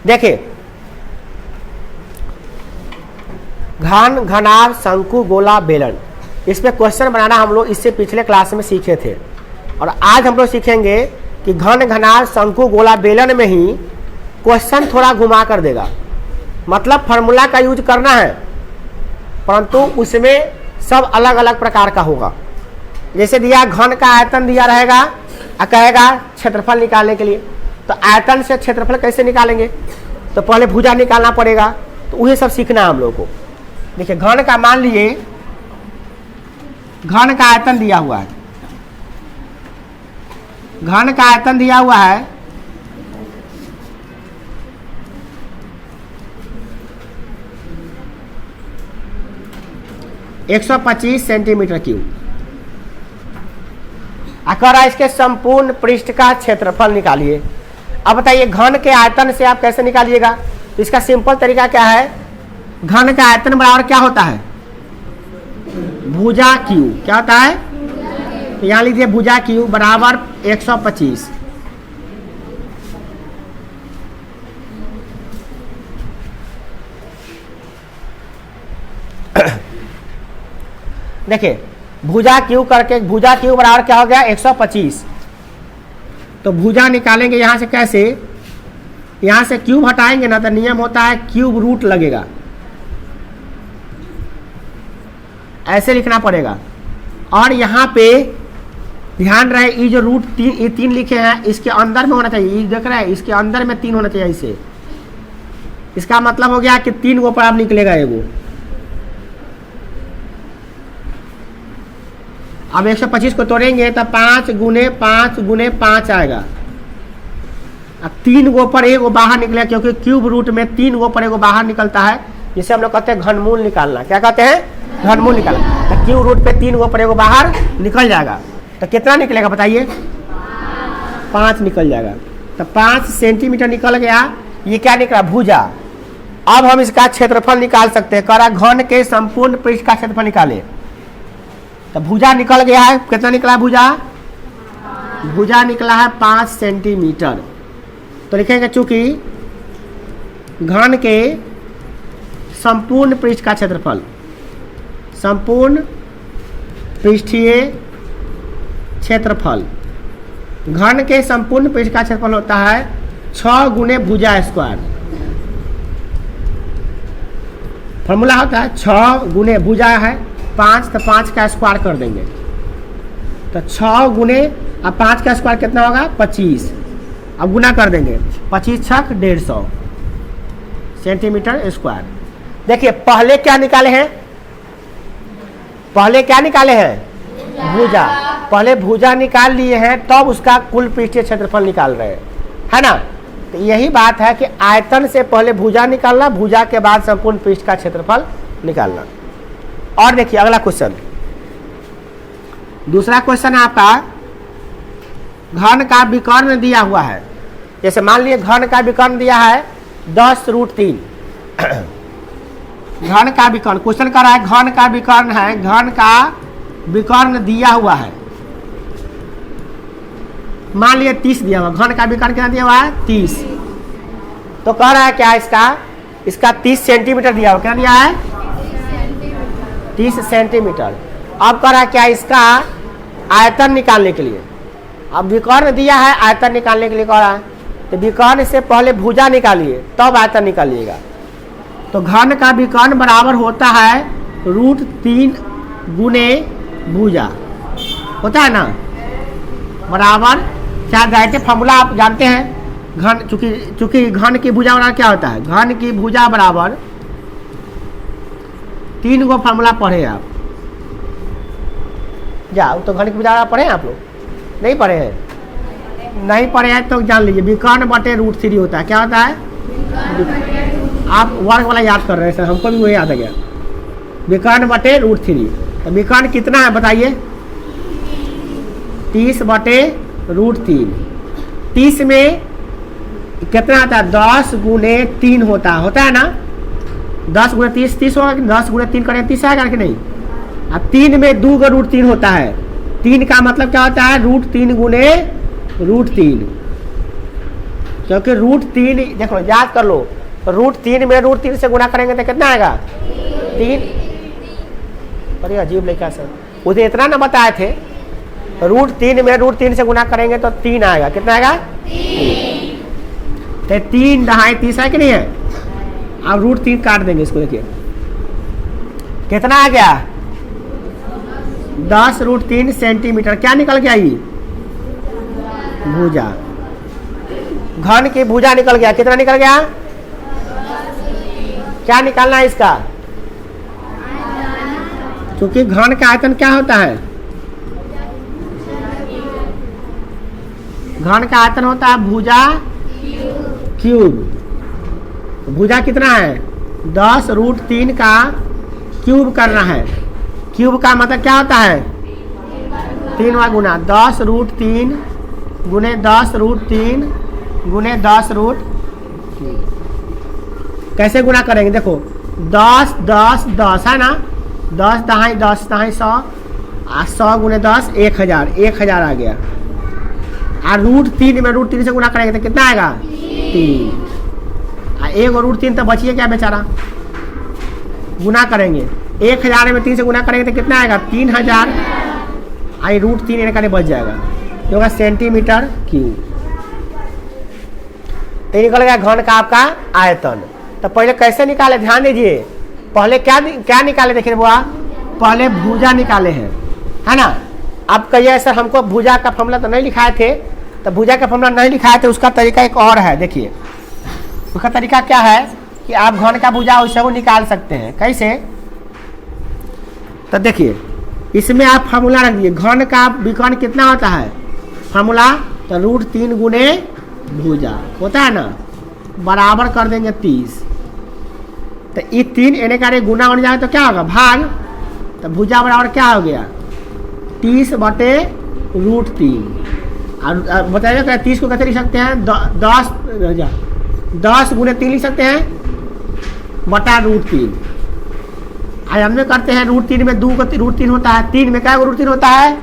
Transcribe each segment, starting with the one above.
देखिए घन, घनाभ, शंकु, गोला, बेलन, इस पे क्वेश्चन बनाना हम लोग इससे पिछले क्लास में सीखे थे। और आज हम लोग सीखेंगे कि घन, घनाभ, शंकु, गोला, बेलन में ही क्वेश्चन थोड़ा घुमा कर देगा। मतलब फार्मूला का यूज करना है, परंतु उसमें सब अलग अलग प्रकार का होगा। जैसे दिया घन का आयतन दिया रहेगा और कहेगा क्षेत्रफल निकालने के लिए, तो आयतन से क्षेत्रफल कैसे निकालेंगे, तो पहले भुजा निकालना पड़ेगा। तो वही सब सीखना है हम लोग को। देखिए घन का मान लिए घन का आयतन दिया हुआ है, घन का आयतन दिया हुआ है 125 सेंटीमीटर क्यूब। अगर इसके संपूर्ण पृष्ठ का क्षेत्रफल निकालिए। अब बताइए घन के आयतन से आप कैसे निकालिएगा, तो इसका सिंपल तरीका क्या है, घन का आयतन बराबर क्या होता है, भुजा क्यू। क्या होता है, तो यहाँ लीजिए भुजा क्यू बराबर 125। देखिए भुजा क्यू करके भुजा क्यू बराबर क्या हो गया 125। तो भुजा निकालेंगे यहाँ से कैसे, यहाँ से क्यूब हटाएंगे ना, तो नियम होता है क्यूब रूट लगेगा, ऐसे लिखना पड़ेगा। और यहाँ पे ध्यान रहे ये जो रूट तीन, ये 3 लिखे हैं इसके अंदर में होना चाहिए। ये देख रहे हैं इसके अंदर में 3 होना चाहिए इसे। इसका मतलब हो गया कि 3 गो पर आप निकलेगा एगो। अब 125 को तोड़ेंगे तो 5 गुने 5 गुने 5 आएगा। अब 3 गो पर एगो बाहर निकलेगा, क्योंकि क्यूब रूट में 3 गो पर एगो बाहर निकलता है, जिसे हम लोग कहते हैं घनमूल निकालना। क्या कहते हैं, घनमूल निकालना। तो क्यूब रूट पे 3 गो पर एगो बाहर निकल जाएगा, तो कितना निकलेगा बताइए, 5 निकल जाएगा। तो 5 सेंटीमीटर निकल गया। ये क्या निकला, भुजा। अब हम इसका क्षेत्रफल निकाल सकते हैं। करा घन के संपूर्ण पृष्ठ का क्षेत्रफल निकाले, तो भुजा निकल गया है। कितना निकला भुजा, भुजा निकला है 5 सेंटीमीटर। तो लिखेंगे चूंकि घन के संपूर्ण पृष्ठ का क्षेत्रफल, संपूर्ण पृष्ठीय क्षेत्रफल, घन के संपूर्ण पृष्ठ का क्षेत्रफल होता है 6 गुने भुजा स्क्वायर। फॉर्मूला होता है 6 गुने भुजा है 5, तो 5 का स्क्वायर कर देंगे, तो 6 गुने अब 5 का स्क्वायर कितना होगा 25। अब गुना कर देंगे, 25 छक 150 सेंटीमीटर स्क्वायर। देखिए पहले क्या निकाले हैं, पहले क्या निकाले हैं, भुजा। पहले भुजा निकाल लिए हैं, तब उसका कुल पृष्ठीय क्षेत्रफल निकाल रहे हैं, है ना। तो यही बात है कि आयतन से पहले भुजा निकालना, भुजा के बाद संपूर्ण पृष्ठ का क्षेत्रफल निकालना। और देखिए अगला क्वेश्चन, दूसरा क्वेश्चन है आपका घन का विकर्ण दिया हुआ है। जैसे मान लीजिए घन का विकर्ण दिया है 10√3। घन का विकर्ण क्वेश्चन कर रहा है, घन का विकर्ण है, घन का विकर्ण दिया हुआ है, मान लीजिए 30 दिया हुआ। घन का विकर्ण कितना दिया हुआ है 30। तो कह रहा है क्या इसका 30 सेंटीमीटर दिया हुआ। क्या दिया है 30 सेंटीमीटर। अब कह रहा है क्या इसका आयतन निकालने के लिए। अब विकर्ण दिया है, आयतन निकालने के लिए कह रहा है, तो विकर्ण से पहले भुजा निकालिए तब आयतन निकालिएगा। तो घन का विकर्ण बराबर होता है √3 गुने भुजा, होता है ना, बराबर क्या डायरेक्ट फॉर्मूला आप जानते हैं। घन चूंकि घन की भुजा बराबर क्या होता है, घन की भुजा बराबर 3 गो फार्मूला पढ़े आप, जाओ तो घन की भुजा पढ़े हैं आप लोग, नहीं पढ़े हैं, नहीं पढ़े हैं तो जान लीजिए विकर्ण बटे √3 होता है। क्या होता है, आप वर्ग वाला याद कर रहे हैं सर, हमको भी वही याद आ गया, विकर्ण बटे √3। तो विकर्ण कितना है बताइए, 30 बटे √3। 30 में कितना आता है, 10 गुने 3 होता है ना, 10 गुने 30 30 होगा, 10 गुने 3 करें 30 आएगा कि नहीं। अब 3 में 2 का √3 होता है, 3 का मतलब क्या होता है √3 गुने √3। क्योंकि √3 देखो याद कर लो, √3 में √3 से गुना करेंगे तो कितना आएगा 3। अरे अजीब लेखा सर, उसे इतना ना बताए थे, √3 में √3 से गुना करेंगे तो 3 आएगा। कितना आएगा 3। तो 3 दहाई 30 है कि नहीं है। अब √3 काट देंगे इसको, देखिए कितना आ गया 10√3 सेंटीमीटर। क्या निकल गया ये भुजा, घन की भुजा निकल गया। कितना निकल गया, क्या निकालना है इसका, क्योंकि घन का आयतन क्या होता है, घन का आयतन होता है भुजा क्यूब। भुजा कितना है 10√3 का क्यूब करना है। क्यूब का मतलब क्या होता है 3 गुना 10√3 गुने 10√3 गुने 10√3। कैसे गुना करेंगे, देखो 10 10 10 है ना, 10 दहाई 10 दहाई 100, 100 गुने 10 1000, 1000 आ गया। और √3 में √3 से गुना करेंगे तो कितना आएगा 3। एक और √3 तो बचिए क्या बेचारा, गुना करेंगे 1000 में 3 से गुना करेंगे तो कितना आएगा 3000। आई √3 इनका बच जाएगा, जो होगा सेंटीमीटर क्यूब। तो निकल गया घन का आपका आयतन। तो पहले कैसे निकाले ध्यान दीजिए, पहले क्या निकाले देखिए बुआ, पहले भुजा निकाले हैं, है ना। अब कहिए सर हमको भुजा का फॉर्मूला तो नहीं लिखाए थे, तो भुजा का फॉर्मूला नहीं लिखाए थे, उसका तरीका एक और है। देखिए उसका तरीका क्या है कि आप घन का भुजा उससे वो निकाल सकते हैं। कैसे, तो देखिए इसमें आप फार्मूला रख दिए, घन का विकर्ण कितना होता है फार्मूला, तो √3 गुने भुजा होता है ना, बराबर कर देंगे 30। तो ये 3 एने का गुना होने जाए तो क्या होगा भाग, तो भुजा बराबर क्या हो गया 30 बटे √3। और बताइए क्या 30 को कैसे लिख सकते हैं, 10 गुने 3 लिख सकते हैं बटा √3। आज हम करते हैं √3 में 2 का √3 होता है, 3 में क्या √3 होता है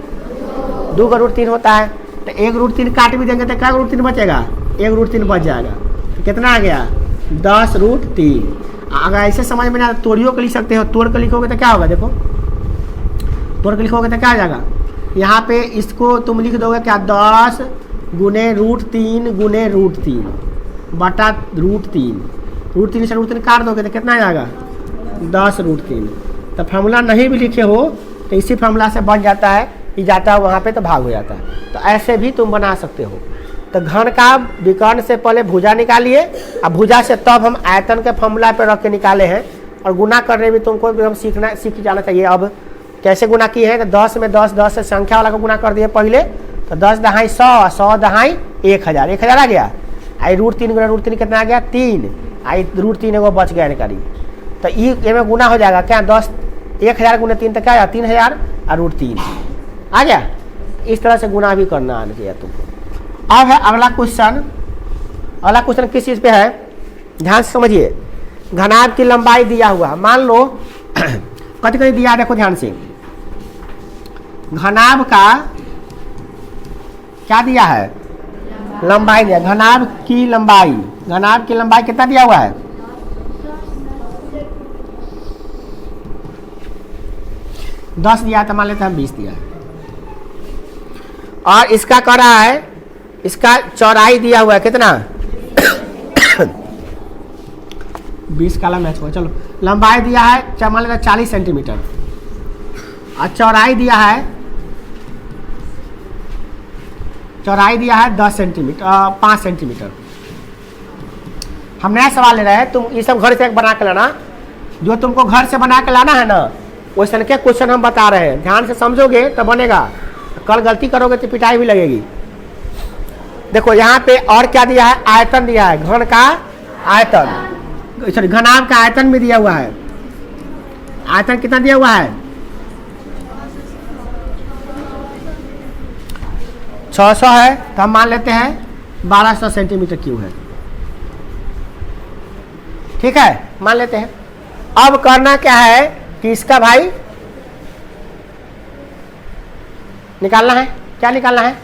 2 का √3 होता है। तो एक √3 काट भी देंगे तो क्या √3 बचेगा, एक √3 बच जाएगा। तो कितना आ गया 10√3। अगर ऐसे समझ में ना तोड़ियों को लिख सकते हो, तोड़ कर लिखोगे तो क्या होगा, देखो तोड़ कर लिखोगे तो क्या आ जाएगा, यहाँ पे इसको तुम लिख दोगे क्या 10 गुने √3 गुने √3 बटा √3। √3 से √3 काट दोगे तो कितना आ जाएगा 10√3। तो फार्मूला नहीं भी लिखे हो तो इसी फार्मूला से बन जाता है, ये जाता है वहाँ पे तो भाग हो जाता है। तो ऐसे भी तुम बना सकते हो। तो घन का विकर्ण से पहले भुजा निकालिए, अब भुजा से तब हम आयतन के फार्मूला पे रख के निकाले हैं। और गुना करने भी तुमको एकदम सीख जाना चाहिए। अब कैसे गुना किए हैं, तो 10 में 10 10 से संख्या वाला को गुना कर दिए पहले, तो 10 दहाई 100, 100 दहाई 1000, 1000 आ गया। आई √3 गुना √3 कितना आ गया 3, आई √3 एगो बच गया निकाली। तो ये में गुना हो जाएगा क्या 10 1000 गुना 3 तो क्या आया 3000 और √3 आ गया। इस तरह से गुना भी करना आना चाहिए तुमको। अब है अगला क्वेश्चन। अगला क्वेश्चन किस चीज़ पे है, ध्यान से समझिए। घनाभ की लंबाई दिया हुआ, मान लो कति कति दिया, देखो ध्यान से। घनाभ का क्या दिया है, लंबाई दिया। घनाभ की लंबाई, घनाभ की लंबाई कितना दिया हुआ है 10 दिया, तो मान लेते हैं 20 दिया। और इसका कर रहा है, इसका चौड़ाई दिया हुआ है कितना 20 काला मैच हुआ। चलो लंबाई दिया है मान लेते 40 सेंटीमीटर और चौड़ाई दिया है, चौड़ाई दिया है 10 सेंटीमीटर 5 सेंटीमीटर। हम नया सवाल ले रहे हैं, तुम ये सब घर से बना के लाना, जो तुमको घर से बना के लाना है ना वैसे के क्वेश्चन हम बता रहे हैं। ध्यान से समझोगे तो बनेगा, कल गलती करोगे तो पिटाई भी लगेगी। देखो यहाँ पे और क्या दिया है, आयतन दिया है, घन का आयतन, सॉरी घनाभ का आयतन भी दिया हुआ है। आयतन कितना दिया हुआ है 600 है, तो हम मान लेते हैं 1200 सेंटीमीटर क्यूब है। ठीक है, मान लेते हैं। अब करना क्या है कि इसका भाई निकालना है, क्या निकालना है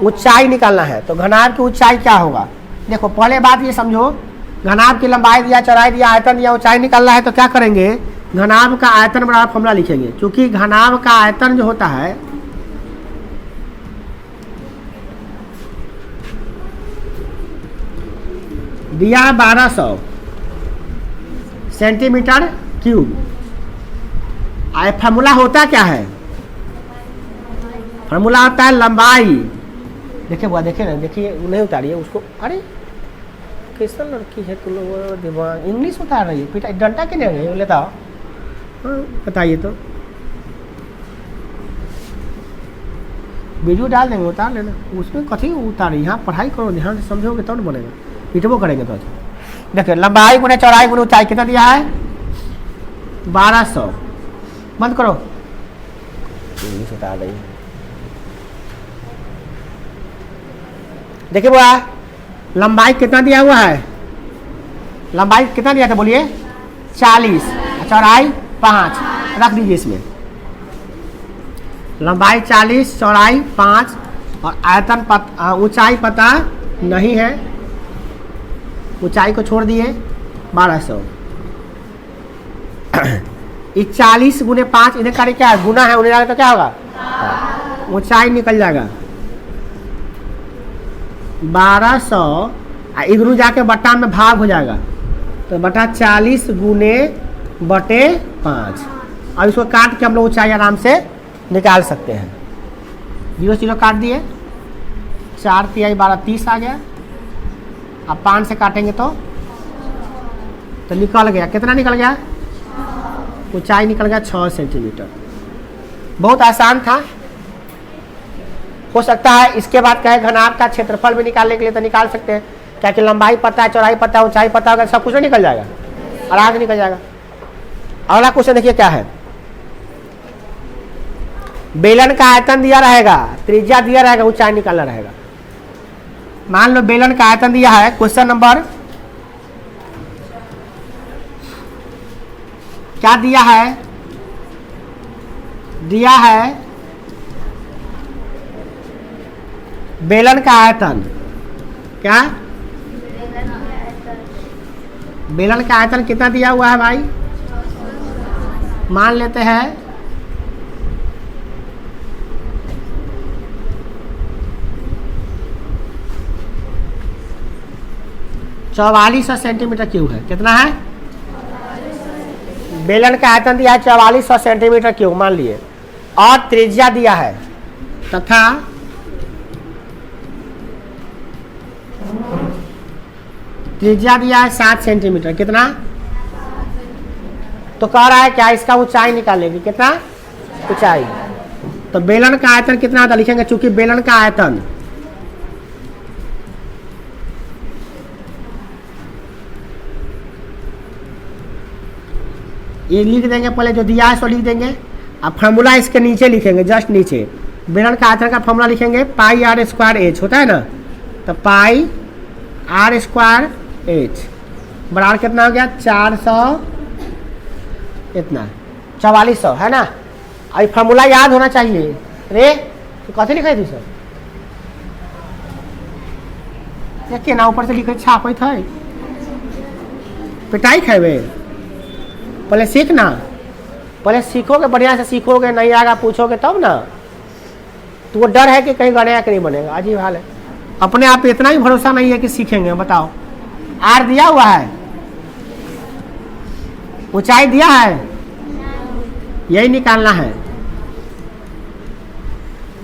ऊंचाई निकालना है। तो घनाभ की ऊंचाई क्या होगा? देखो पहले बात ये समझो, घनाभ की लंबाई दिया, चौड़ाई दिया, आयतन दिया, ऊंचाई निकालना है तो क्या करेंगे? घनाभ का आयतन बराबर फॉर्मूला लिखेंगे। क्योंकि घनाभ का आयतन जो होता है दिया 1200 सेंटीमीटर क्यूब। फार्मूला होता क्या है? फार्मूला होता है लंबाई। देखिए बुआ, देखिए ना, देखिए नहीं उतारिए उसको। अरे कैसा लड़की है तुम लोग, दिमाग इंग्लिश उतार रही है, पिटा डंडा के नहीं लेता। हाँ बताइए तो, वीडियो डाल देंगे, उतार लेना। उसमें कथी उतारी, यहाँ पढ़ाई करो, ध्यान से समझोगे तब तो बनेगा, पिटबो करेंगे तो। देखिए लंबाई गुने चौड़ाई गुने ऊंचाई कितना दिया है? 1200। बंद करो, इंग्लिश उतार रही है। देखिए बुआ, लंबाई कितना दिया हुआ है? लंबाई कितना दिया था बोलिए? 40। चौड़ाई 5 रख दीजिए इसमें। लंबाई 40, चौड़ाई 5 और आयतन ऊंचाई पता नहीं है, ऊंचाई को छोड़ दिए 1200। 40 गुने 5 इन्हें कार्य क्या है? गुना है, उन्हें जाएगा तो क्या होगा? ऊंचाई निकल जाएगा 1200, इधर जाके बट्टा में भाग हो जाएगा तो बटा 40 गुने बटे 5। अब इसको काट के हम लोग ऊंचाई आराम से निकाल सकते हैं। 0 0 काट दिए, 4 तिहाई 12 30 आ गया। अब 5 से काटेंगे तो निकल गया, कितना निकल गया? ऊंचाई निकल गया 6 सेंटीमीटर। बहुत आसान था। हो सकता है इसके बाद कहे घनाभ का क्षेत्रफल भी निकालने के लिए तो निकाल सकते हैं, क्या कि लंबाई पता है, चौड़ाई पता है, ऊंचाई पता होगा, सब कुछ निकल जाएगा, आराम से निकल जाएगा। अगला क्वेश्चन देखिए क्या है। बेलन का आयतन दिया रहेगा, त्रिज्या दिया रहेगा, ऊंचाई निकालना रहेगा। मान लो बेलन का आयतन दिया है, क्वेश्चन नंबर क्या दिया है? दिया है बेलन का आयतन। क्या? बेलन का आयतन कितना दिया हुआ है भाई? मान लेते हैं 4400 सेंटीमीटर क्यूब है। कितना है? बेलन का आयतन दिया है 4400 सेंटीमीटर क्यूब मान लिए, और त्रिज्या दिया है तथा त्रिज्या दिया है 7 सेंटीमीटर। कितना? तो कह रहा है क्या इसका ऊंचाई निकालेगी? कितना ऊंचाई? तो बेलन का आयतन कितना आता लिखेंगे, चूंकि बेलन का आयतन ये लिख देंगे, पहले जो दिया है सो लिख देंगे। अब फार्मूला इसके नीचे लिखेंगे, जस्ट नीचे बेलन का आयतन का फार्मूला लिखेंगे, पाई आर स्क्वायर एच होता है ना, तो पाई आर स्क्वायर एच बराबर कितना हो गया? 400 इतना 4400 है ना। अब फार्मूला याद होना चाहिए। रे तो कैसे लिखा है तू सर? देखिए ना ऊपर से लिखे छापे थे, पिटाई खेबे। पहले सीखना, पहले सीखोगे, बढ़िया से सीखोगे, नहीं आएगा पूछोगे तब ना। तो वो डर है कि कहीं बनेगा कि नहीं बनेगा, अजीब हाल है। अपने आप पे इतना ही भरोसा नहीं है कि सीखेंगे। बताओ, आर दिया हुआ है, ऊंचाई दिया है, यही निकालना है,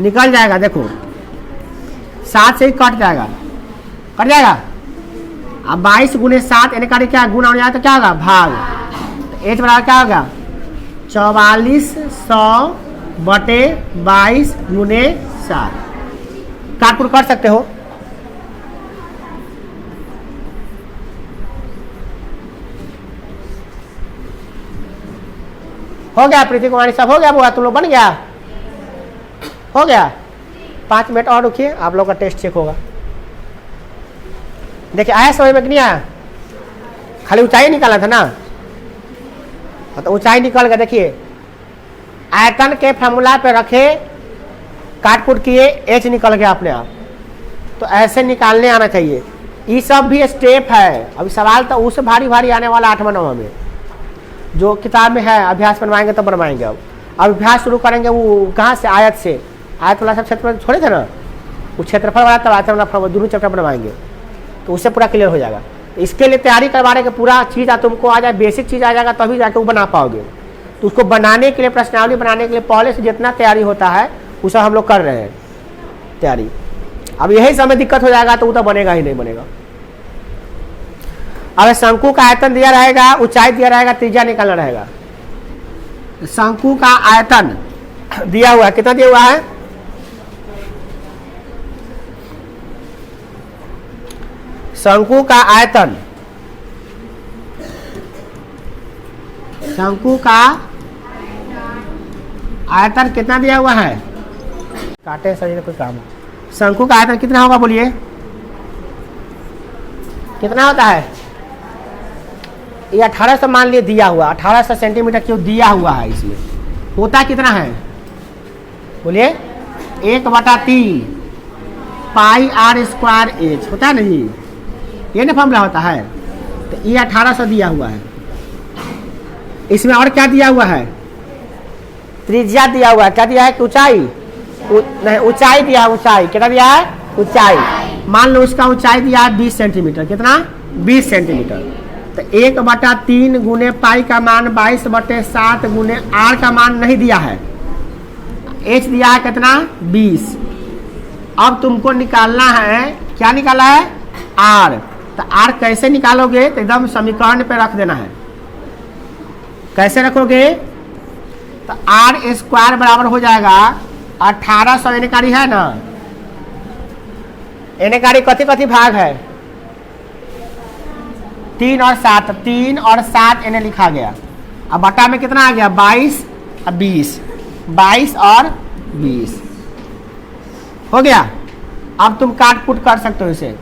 निकल जाएगा। देखो 7 से ही कट जाएगा, कट जाएगा। अब 22 गुने 7 यानी कार्य क्या गुना हो जाए तो क्या होगा? भाग। एच बराबर क्या होगा? 4400 बटे 22 गुने 7। काटपुट कर सकते हो। हो गया प्रीति कुमारी, सब हो गया। बुआ तुम लोग बन गया? हो गया। 5 मिनट और रुकिए, आप लोग का टेस्ट चेक होगा। देखिए आया समझ में कि नहीं आया? खाली ऊंचाई निकाला था ना, तो ऊंचाई निकल गया। देखिए आयतन के फार्मूला पे रखे, काटपुट किए, एच निकल गया अपने आप। तो ऐसे निकालने आना चाहिए। ये सब भी स्टेप है। अभी सवाल तो उससे भारी भारी आने वाला 8वां 9वां में, जो किताब में है। अभ्यास बनवाएंगे तो बनवाएंगे। अब अभ्यास शुरू करेंगे वो कहाँ से, आयत से। आयत वाला सब क्षेत्रफल छोड़े थे ना, वो क्षेत्रफल वाला तब आयत वाला दोनों चैप्टर बनवाएंगे तो उससे पूरा क्लियर हो जाएगा। तो इसके लिए तैयारी करवा रहे कि पूरा चीज़ तुमको आ जाए, बेसिक चीज़ आ जाएगा तभी जाके वो बना पाओगे। तो उसको बनाने के लिए, प्रश्नावली बनाने के लिए पहले से जितना तैयारी होता है वो सब हम लोग कर रहे हैं तैयारी। अब यही समय दिक्कत हो जाएगा तो वो तो बनेगा ही नहीं बनेगा। अब शंकु का आयतन दिया रहेगा, ऊंचाई दिया रहेगा, त्रिज्या निकालना रहेगा। शंकु का आयतन दिया हुआ है, कितना दिया हुआ है? शंकु का आयतन, शंकु का आयतन कितना दिया हुआ है? काटे शरीर कोई काम। शंकु का आयतन कितना होगा बोलिए, कितना होता है? ये 1800 मान लिए दिया हुआ, 1800 सेंटीमीटर क्यों दिया हुआ है। इसमें होता कितना है बोलिए? 1/3 पाई आर स्क्वायर एच होता है ना जी, ये ना फॉर्मूला होता है। तो ये 1800 दिया हुआ है। इसमें और क्या दिया हुआ है? त्रिज्या दिया हुआ है। क्या दिया है? ऊंचाई नहीं, ऊंचाई दिया है। ऊंचाई कितना दिया है? ऊंचाई। मान लो उसका ऊंचाई दिया है 20 सेंटीमीटर। कितना? 20 सेंटीमीटर। तो 1/3 गुने पाई का मान 22/7 गुने आर का मान नहीं दिया है, एच दिया है कितना? 20। अब तुमको निकालना है, क्या निकाला है? आर। तो आर कैसे निकालोगे? तो एकदम समीकरण पे रख देना है। कैसे रखोगे? तो आर स्क्वायर बराबर हो जाएगा 1800। एनकारी है ना, एनकारी कथी कथी भाग है? 3 और 7, 3 और 7 इन्हें लिखा गया। अब बटा में कितना आ गया? 22 और 20, 22 और 20 हो गया। अब तुम काट पुट कर सकते हो, इसे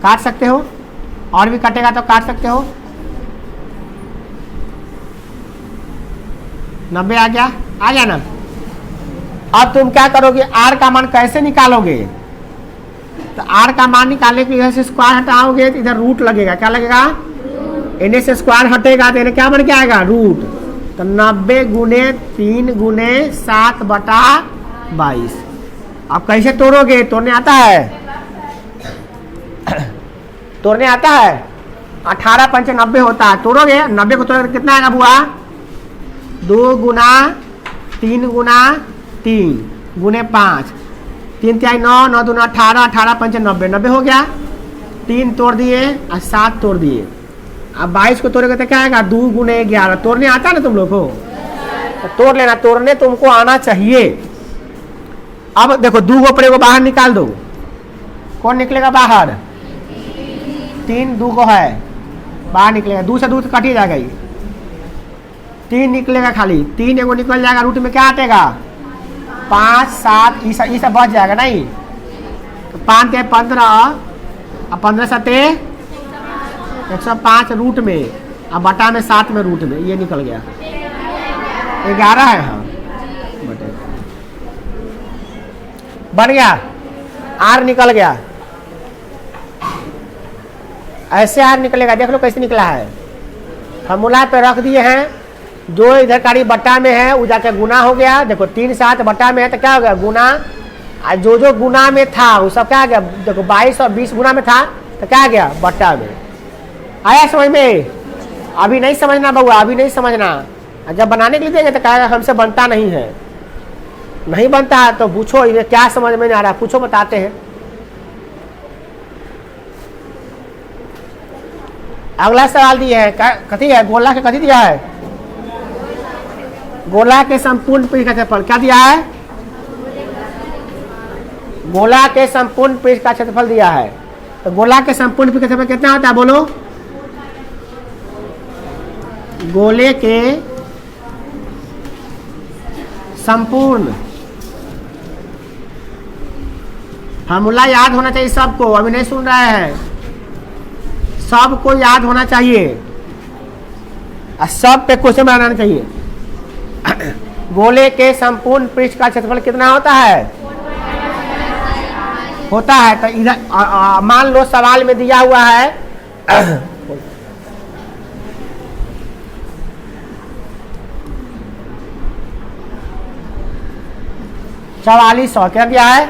काट सकते हो, और भी कटेगा तो काट सकते हो। 90 आ गया, आ गया ना। अब तुम क्या करोगे? आर का मान कैसे निकालोगे? तो आर का मान निकालने के लिए इधर से स्क्वायर हटाओगे तो इधर रूट लगेगा। क्या लगेगा? इन्हें से स्क्वायर हटेगा तो इन्हें क्या बन के आएगा? रूट। तो 90 गुने 3 गुने 7/22। अब कैसे तोड़ोगे? तोड़ने आता है? तोड़ने आता है? 18 × 5 = 90 होता है। तोड़ोगे 90 को तोड़ोगे कितना आएगा बुआ? 2 गुना 3 गुना 3 गुने 5, 3 × 9, 9 दूना 18, 18 × 5 = 90, 90 हो गया। 3 तोड़ दिए और 7 तोड़ दिए। अब 22 को तोड़ेगा तो क्या आएगा? 2 गुने 11। तोड़ने आता है ना तुम लोग को? तो तोड़ लेना, तोड़ने तुमको आना चाहिए। अब देखो 2 को पड़े को बाहर निकाल दो। कौन निकलेगा बाहर? 3 2 को है बाहर निकलेगा। 2 से 2 कट ही जाएगा। 3 निकलेगा खाली, 3 एगो निकल जाएगा। रूट में क्या हटेगा? 5 7 ये सब बच जाएगा नहीं। तो 5 × 15 और 15 × 7 105 रूट में, अब बटा में 7 में रूट में, ये निकल गया 11 है। हाँ बन गया, आर निकल गया। ऐसे आर निकलेगा, देख लो कैसे निकला है। फॉर्मूला पे रख दिए हैं। जो इधर कारी बट्टा में है वो जाके गुना हो गया। देखो 3 7 बट्टा में है तो क्या हो गया? गुना। जो गुना में था वो सब क्या आ गया? देखो 22 और 20 गुना में था तो क्या आ गया? बट्टा में। आया समझ में? अभी नहीं समझना बउआ, अभी नहीं समझना। जब बनाने के लिए देंगे तो कहेगा हमसे बनता नहीं है। नहीं बनता है तो पूछो, इन्हें क्या समझ में नहीं आ रहा, पूछो बताते हैं। अगला सवाल दिए है, कथी है? गोला के कथी दिया है? गोला के संपूर्ण पृष्ठ का क्षेत्रफल क्या दिया है? गोला के संपूर्ण पृष्ठ का क्षेत्रफल दिया है। तो गोला के संपूर्ण पृष्ठ का क्षेत्रफल कितना होता है बोलो? गोले के संपूर्ण, फॉर्मूला याद होना चाहिए सबको। अभी नहीं सुन रहे हैं, सबको याद होना चाहिए और सब पे क्वेश्चन बनाना चाहिए। गोले के संपूर्ण पृष्ठ का क्षेत्रफल कितना होता है? होता है। तो इधर मान लो सवाल में दिया हुआ है 4400, क्या दिया है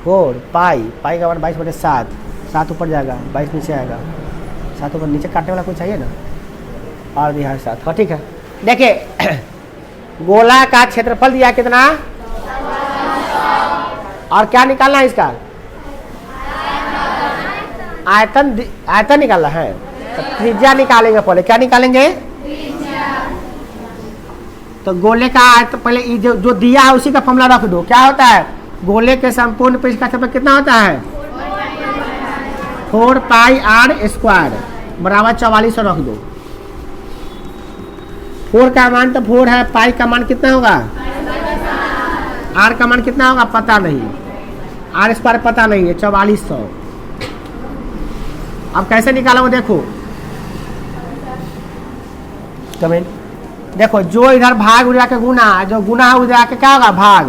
4 पाई का मान 22/7, 7 ऊपर जाएगा 22 नीचे आएगा, 7 ऊपर नीचे काटने वाला कुछ चाहिए ना, और दिया है 7। हाँ ठीक है। देखिए गोला का क्षेत्रफल दिया कितना, और क्या निकालना है इसका, आयतन निकालना है। तो त्रिज्या निकालेंगे, पहले क्या निकालेंगे, तो गोले का आयतन पहले जो दिया है उसी का फॉर्मूला रख दो। क्या होता है, गोले के संपूर्ण पृष्ठ का क्षेत्रफल कितना होता है 4πr² बराबर 4400 रख दो। 4 का मान तो 4 है, पाई का मान कितना होगा, r का मान कितना होगा पता नहीं, r² पता नहीं है, 4400। अब कैसे निकाला वो देखो, कमेंट देखो, जो इधर भाग उधर के गुना, जो गुना है उधर आके क्या होगा भाग,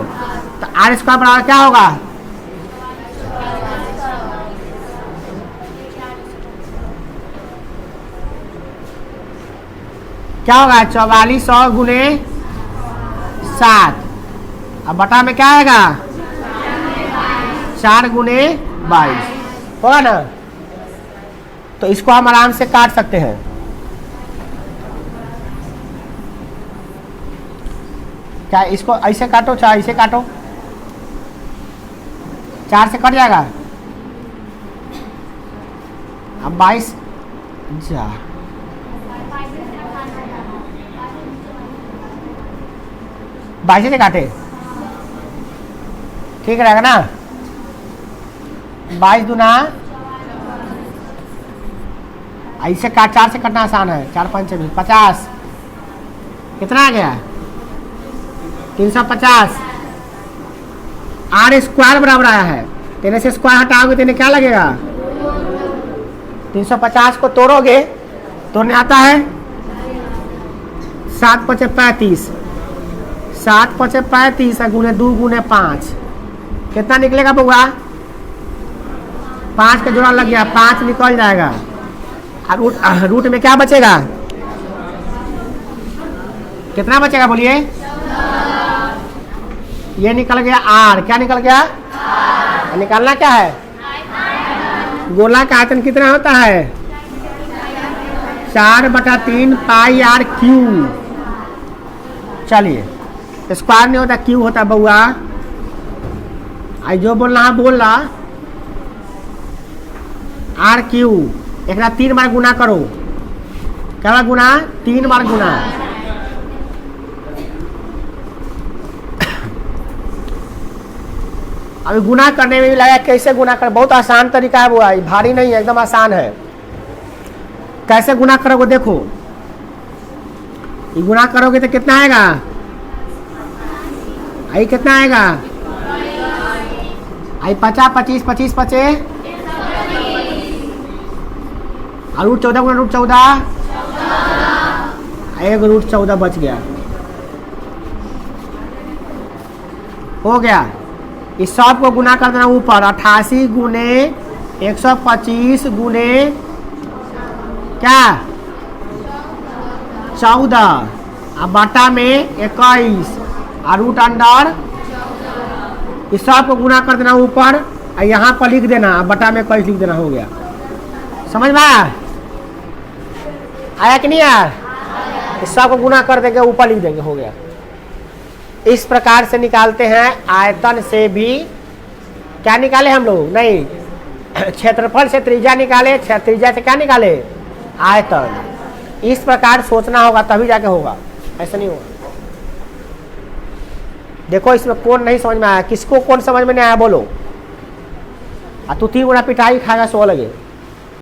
तो r² बराबर क्या होगा, क्या होगा 4400 गुने 7, अब बटा में क्या आएगा 4 गुने 22 होगा ना। तो इसको हम आराम से काट सकते हैं। क्या इसको ऐसे काटो, चाहे ऐसे काटो, 4 से कट जाएगा। अब 22 जा 22 से काटे ठीक रहेगा ना। 22 दूना ऐसे काट, 4 से कटना आसान है, 4 5 50, कितना आ गया 350। r² बराबर आया है, तेने से स्क्वायर हटाओगे तेने क्या लगेगा 350 को तोड़ोगे, तोड़ने आता है 7 × 35, 7 × 35 गुने 2 गुने 5 कितना निकलेगा बउआ, 5 का जोड़ा लग गया, 5 निकल जाएगा। और रूट में क्या बचेगा, कितना बचेगा बोलिए, ये निकल गया r, क्या निकल गया निकालना क्या है, गोला का आयतन कितना होता है 4/3 πr³। चलिए स्क्वायर नहीं होता, क्यू होता बउआ, आई जो बोल रहा बोल रहा r³ एक 3 बार गुना करो, क्या बार गुना 3 बार गुना। अभी गुना करने में भी लगा कैसे गुना कर, बहुत आसान तरीका है वो, भारी नहीं है, एकदम आसान है। कैसे गुना करोगे देखो, ये गुना करोगे तो कितना आएगा, आई कितना आएगा, आई 50 25 25 25 और √14 गुना √14 एक √14 बच गया, हो गया। इस सब को गुना कर देना ऊपर, 88 गुने 125 गुने क्या 14, अब बाटा में 21 और √अंडर, इस सब को गुना कर देना ऊपर और यहाँ पर लिख देना, अब बटा में 21 लिख देना, हो गया। समझ में आया कि नहीं यार, इस सब को गुना कर देंगे ऊपर लिख देंगे, हो गया। इस प्रकार से निकालते हैं। आयतन से भी क्या निकाले हम लोग, नहीं क्षेत्रफल से त्रिज्या निकाले, त्रिज्या से क्या निकाले आयतन। इस प्रकार सोचना होगा तभी जाके होगा, ऐसा नहीं होगा। देखो इसमें कौन नहीं समझ में आया, किसको कौन समझ में नहीं आया बोलो, और तू 3 गुना पिटाई खाएगा सो लगे।